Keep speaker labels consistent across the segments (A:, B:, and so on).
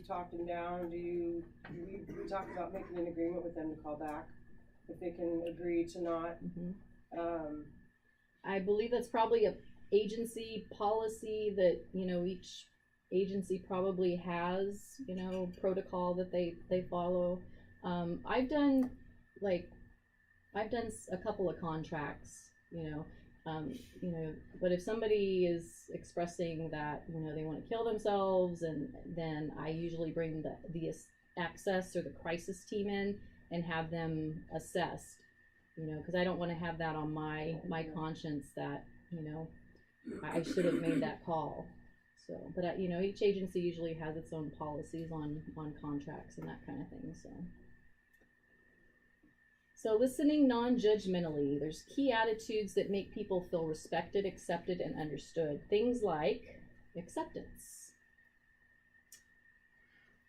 A: talked them down, we talked about making an agreement with them to call back if they can agree to not.
B: I believe that's probably a agency policy that, you know, each agency probably has, you know, protocol that they follow. I've done a couple of contracts, you know, but if somebody is expressing that, you know, they want to kill themselves, and then I usually bring the access or the crisis team in and have them assessed, you know, because I don't want to have that on my conscience that, you know, I should have made that call. So, but you know, each agency usually has its own policies on contracts and that kind of thing. So listening non-judgmentally. There's key attitudes that make people feel respected, accepted, and understood. Things like acceptance,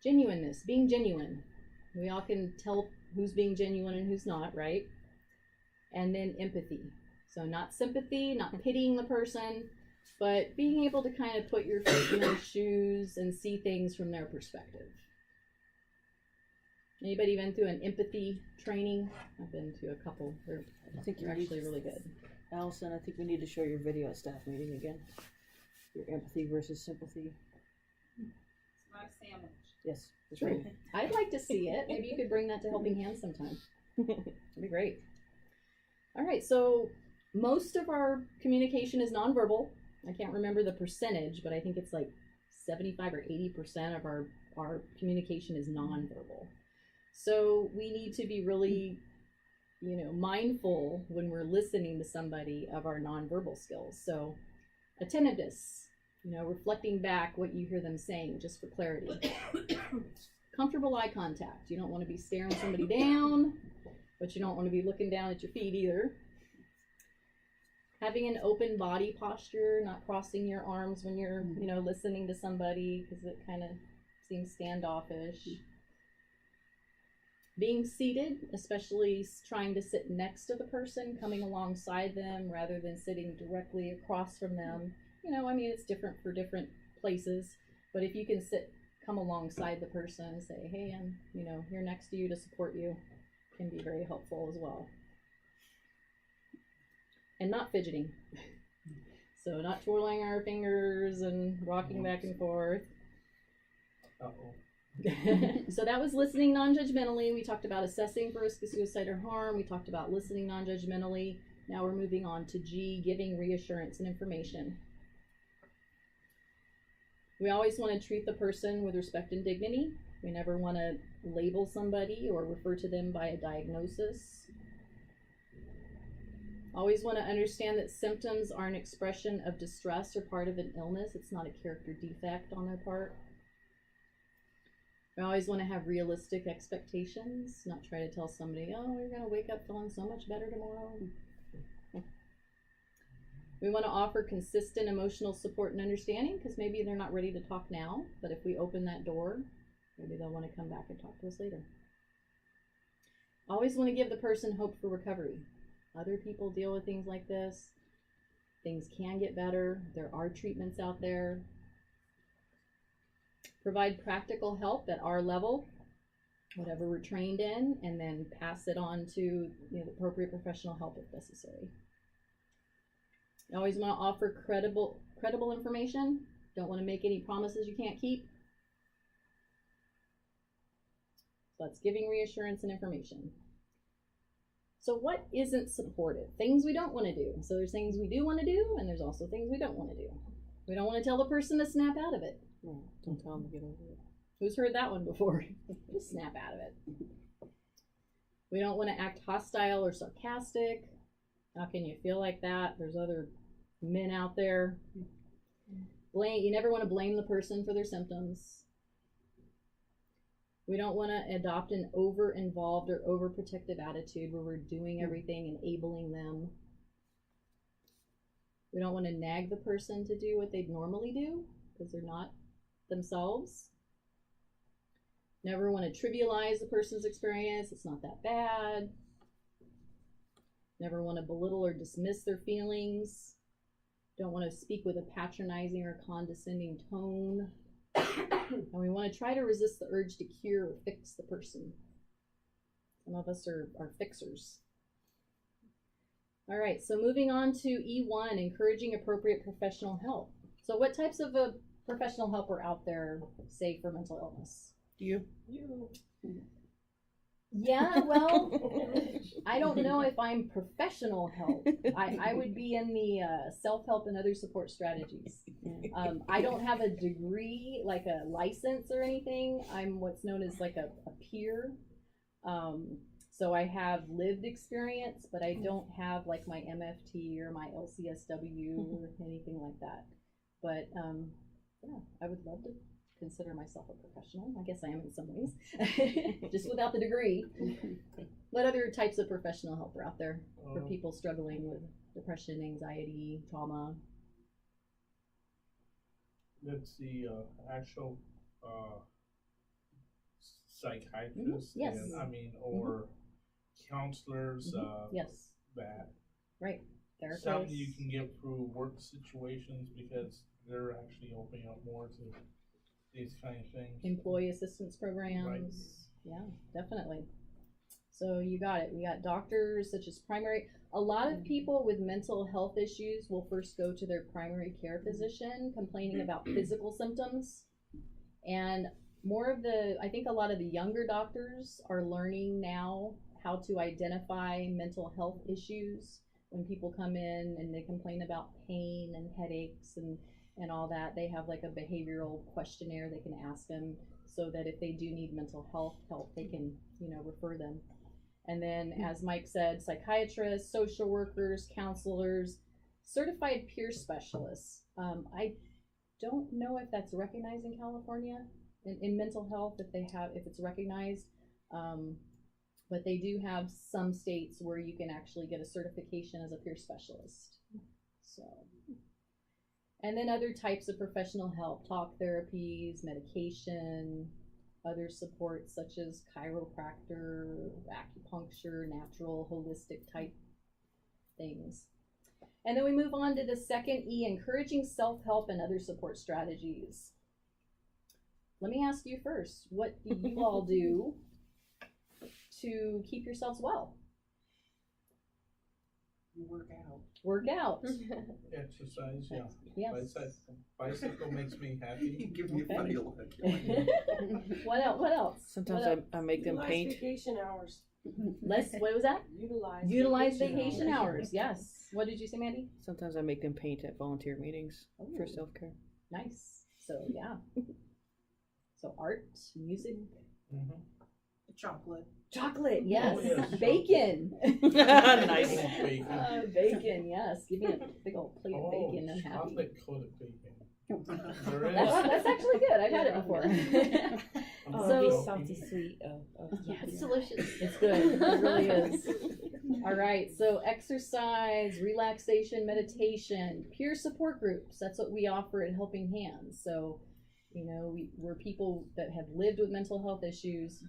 B: genuineness, being genuine. We all can tell who's being genuine and who's not, right? And then empathy. So not sympathy, not pitying the person, but being able to kind of put your foot in their shoes and see things from their perspective. Anybody been through an empathy training? I've been to a couple. They're actually really good.
C: Allison, I think we need to show your video at staff meeting again. Your empathy versus sympathy.
D: It's not a sandwich.
C: Yes, that's right.
B: I'd like to see it. Maybe you could bring that to Helping Hands sometime. That'd be great. All right, so most of our communication is nonverbal. I can't remember the percentage, but I think it's like 75 or 80% of our communication is nonverbal. So we need to be really, you know, mindful when we're listening to somebody of our nonverbal skills. So attentiveness, you know, reflecting back what you hear them saying just for clarity. Comfortable eye contact. You don't want to be staring somebody down, but you don't want to be looking down at your feet either. Having an open body posture, not crossing your arms when you're, you know, listening to somebody, because it kind of seems standoffish. Being seated, especially trying to sit next to the person, coming alongside them rather than sitting directly across from them. You know, I mean, it's different for different places, but if you can come alongside the person and say, hey, I'm, you know, here next to you to support you, can be very helpful as well. And not fidgeting. So not twirling our fingers and rocking back and forth. So that was listening non-judgmentally. We talked about assessing for risk of suicide or harm. We talked about listening non-judgmentally. Now we're moving on to G, giving reassurance and information. We always want to treat the person with respect and dignity. We never want to label somebody or refer to them by a diagnosis. Always want to understand that symptoms are an expression of distress or part of an illness. It's not a character defect on their part. We always want to have realistic expectations, not try to tell somebody, oh, you're going to wake up feeling so much better tomorrow. We want to offer consistent emotional support and understanding, because maybe they're not ready to talk now, but if we open that door, maybe they'll want to come back and talk to us later. Always want to give the person hope for recovery. Other people deal with things like this. Things can get better. There are treatments out there. Provide practical help at our level, whatever we're trained in, and then pass it on to the appropriate professional help if necessary. You always want to offer credible information. Don't want to make any promises you can't keep. So that's giving reassurance and information. So what isn't supportive? Things we don't want to do. So there's things we do want to do, and there's also things we don't want to do. We don't want to tell the person to snap out of it.
C: No, don't tell them to get over it.
B: Who's heard that one before? Just snap out of it. We don't want to act hostile or sarcastic. How can you feel like that? There's other men out there. You never want to blame the person for their symptoms. We don't want to adopt an over-involved or overprotective attitude where we're doing everything, enabling them. We don't want to nag the person to do what they'd normally do because they're not themselves. Never want to trivialize the person's experience. It's not that bad. Never want to belittle or dismiss their feelings. Don't want to speak with a patronizing or condescending tone. And we want to try to resist the urge to cure or fix the person. Some of us are fixers. All right, so moving on to E1, encouraging appropriate professional help. So what types of professional help are out there, say, for mental illness?
C: You.
B: Yeah, well, I don't know if I'm professional help. I would be in the self-help and other support strategies. I don't have a degree, like a license or anything. I'm what's known as like a peer. So I have lived experience, but I don't have like my MFT or my LCSW or anything like that. But yeah, I would love to consider myself a professional. I guess I am in some ways, just without the degree. What other types of professional help are out there for people struggling with depression, anxiety, trauma?
E: That's the actual psychiatrists,
B: Yes.
E: and or counselors.
B: Yes.
E: That
B: Right. Therapists.
E: some you can get through work situations because they're actually opening up more to these kind of things.
B: Employee assistance programs.
E: Right.
B: Yeah, definitely. So you got it. We got doctors such as primary. A lot of people with mental health issues will first go to their primary care physician complaining about physical symptoms. And I think a lot of the younger doctors are learning now how to identify mental health issues when people come in and they complain about pain and headaches and all that. They have like a behavioral questionnaire they can ask them so that if they do need mental health help, they can, refer them. And then, as Mike said, psychiatrists, social workers, counselors, certified peer specialists. I don't know if that's recognized in California in mental health, if it's recognized. But they do have some states where you can actually get a certification as a peer specialist. So, and then other types of professional help, talk therapies, medication, other supports such as chiropractor, acupuncture, natural, holistic type things. And then we move on to the second E, encouraging self-help and other support strategies. Let me ask you first, what do you all do to keep yourselves well? Work out.
E: Exercise, yeah.
B: Yes.
E: Bicycle makes me happy.
F: You give me a funny look.
B: What else?
C: Sometimes
B: What else?
C: I make them paint.
A: Vacation hours.
B: What was that? Utilize vacation hours. Yes. What did you say, Mandy?
C: Sometimes I make them paint at volunteer meetings for
B: Ooh.
C: self-care.
B: Nice. So yeah. So art, music,
E: Mm-hmm.
B: chocolate. Yes.
E: Oh, yes.
B: Bacon.
C: Nice.
E: Bacon.
B: Bacon. Yes. Give me a big old plate of bacon. I'm happy.
E: Chocolate coated bacon. There is.
B: That's actually good. I've had it before. So-
G: salty sweet.
B: Yeah, it's delicious. It's good. It really is. All right. So exercise, relaxation, meditation, peer support groups. That's what we offer at Helping Hands. So, we're people that have lived with mental health issues,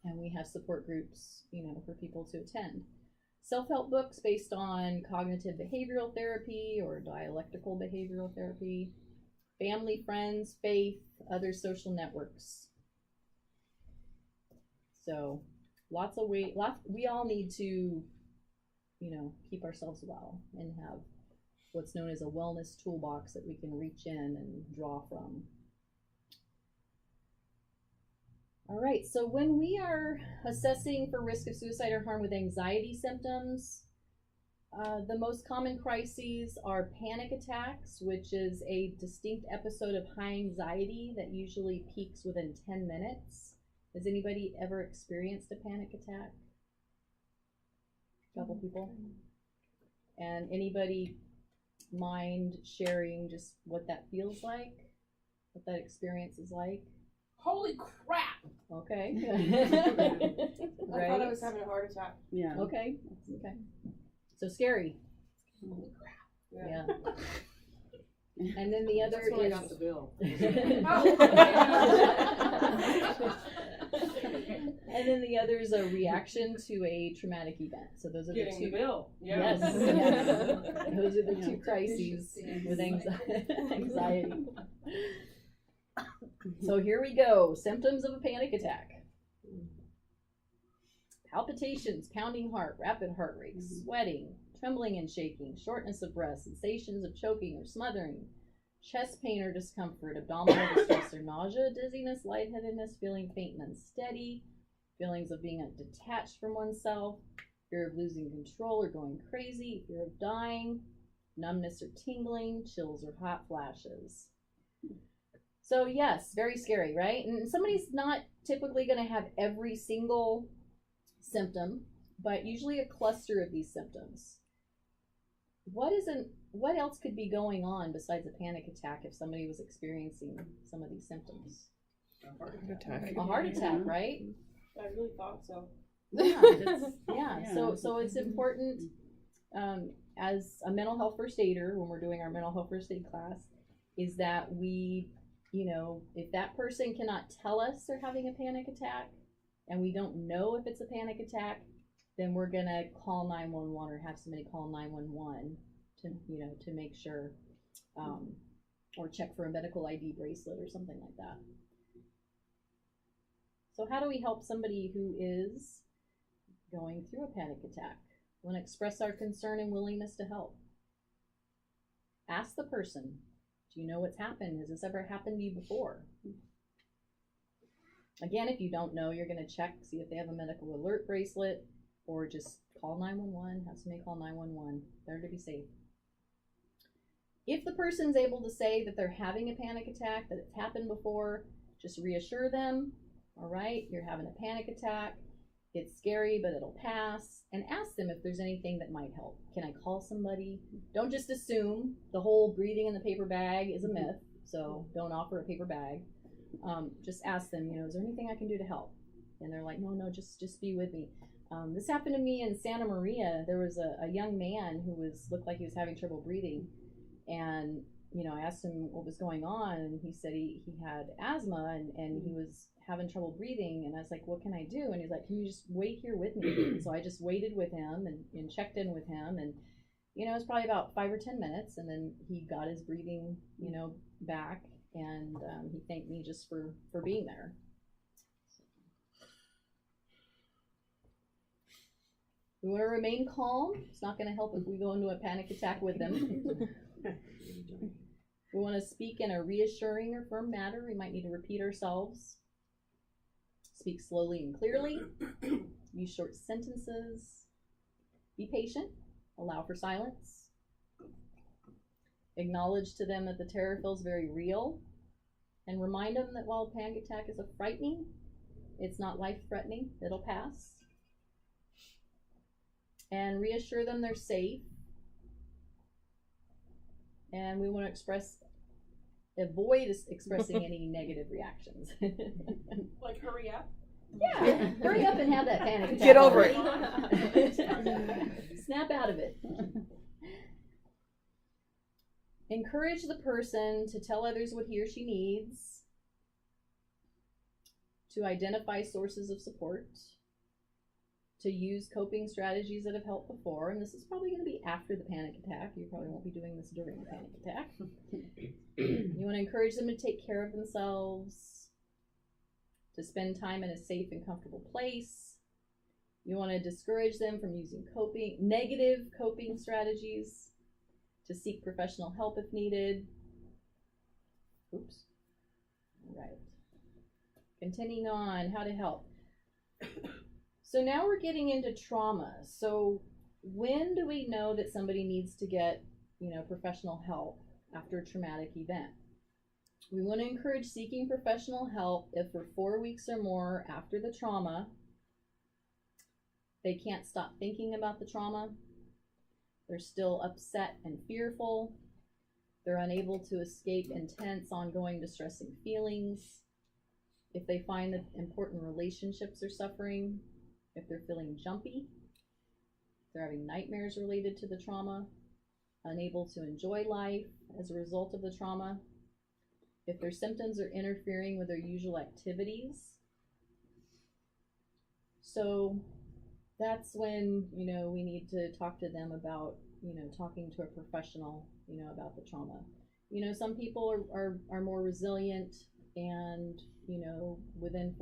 B: and we have support groups, for people to attend. Self-help books based on cognitive behavioral therapy or dialectical behavioral therapy, family, friends, faith, other social networks. So we all need to, keep ourselves well and have what's known as a wellness toolbox that we can reach in and draw from. All right, so when we are assessing for risk of suicide or harm with anxiety symptoms, the most common crises are panic attacks, which is a distinct episode of high anxiety that usually peaks within 10 minutes. Has anybody ever experienced a panic attack? A couple people. And anybody mind sharing just what that feels like? What that experience is like?
D: Holy crap!
B: Okay.
A: I thought I was having a heart attack.
G: Yeah.
B: Okay. So scary.
A: Holy crap.
B: Yeah. And then the other
A: That's when I
B: is
A: got the bill.
B: and then the other is a reaction to a traumatic event. So those are the
A: Getting
B: two.
A: the bill. Yeah.
B: Yes. Those are the two crises with anxiety. So here we go. Symptoms of a panic attack. Palpitations, pounding heart, rapid heart rate, sweating, trembling and shaking, shortness of breath, sensations of choking or smothering, chest pain or discomfort, abdominal distress or nausea, dizziness, lightheadedness, feeling faint and unsteady, feelings of being detached from oneself, fear of losing control or going crazy, fear of dying, numbness or tingling, chills or hot flashes. So yes, very scary, right? And somebody's not typically going to have every single symptom, but usually a cluster of these symptoms. What else could be going on besides a panic attack if somebody was experiencing some of these symptoms?
F: A heart attack.
B: A heart attack, right?
A: I really thought so.
B: Yeah. So it's important as a mental health first aider, when we're doing our mental health first aid class, is that we, if that person cannot tell us they're having a panic attack and we don't know if it's a panic attack, then we're gonna call 911 or have somebody call 911 to make sure, or check for a medical ID bracelet or something like that. So how do we help somebody who is going through a panic attack? We want to express our concern and willingness to help. Ask the person, do you know what's happened? Has this ever happened to you before? Again, if you don't know, you're going to check, see if they have a medical alert bracelet, or just call 911, have somebody call 911. Better to be safe. If the person's able to say that they're having a panic attack, that it's happened before, just reassure them. All right, you're having a panic attack. It's scary, but it'll pass. And ask them if there's anything that might help. Can I call somebody? Don't just assume the whole breathing in the paper bag is a myth. So don't offer a paper bag. Just ask them, is there anything I can do to help? And they're like, no, just be with me. This happened to me in Santa Maria. There was a young man who looked like he was having trouble breathing. And, I asked him what was going on, and he said he had asthma and he was having trouble breathing. And I was like, what can I do? And he's like, can you just wait here with me? And so I just waited with him and checked in with him. And, it was probably about 5 or 10 minutes. And then he got his breathing, back. And he thanked me just for being there. We want to remain calm. It's not going to help if we go into a panic attack with them. We want to speak in a reassuring or firm manner. We might need to repeat ourselves. Speak slowly and clearly. Use short sentences. Be patient. Allow for silence. Acknowledge to them that the terror feels very real. And remind them that while a panic attack is frightening, it's not life-threatening. It'll pass. And reassure them they're safe. And we want to avoid expressing any negative reactions.
D: Like, hurry up.
B: Yeah, hurry up and have that panic attack.
C: Get over it.
B: Snap out of it. Encourage the person to tell others what he or she needs, to identify sources of support, to use coping strategies that have helped before. And this is probably going to be after the panic attack. You probably won't be doing this during the panic attack. You want to encourage them to take care of themselves, to spend time in a safe and comfortable place. You want to discourage them from using negative coping strategies, to seek professional help if needed. Oops. All right. Continuing on, how to help. So now we're getting into trauma. So when do we know that somebody needs to get, professional help after a traumatic event? We want to encourage seeking professional help if for 4 weeks or more after the trauma, they can't stop thinking about the trauma. They're still upset and fearful. They're unable to escape intense, ongoing, distressing feelings. If they find that important relationships are suffering, if they're feeling jumpy, if they're having nightmares related to the trauma, unable to enjoy life as a result of the trauma, if their symptoms are interfering with their usual activities. So that's when, we need to talk to them about, talking to a professional, about the trauma. Some people are more resilient and, you know, within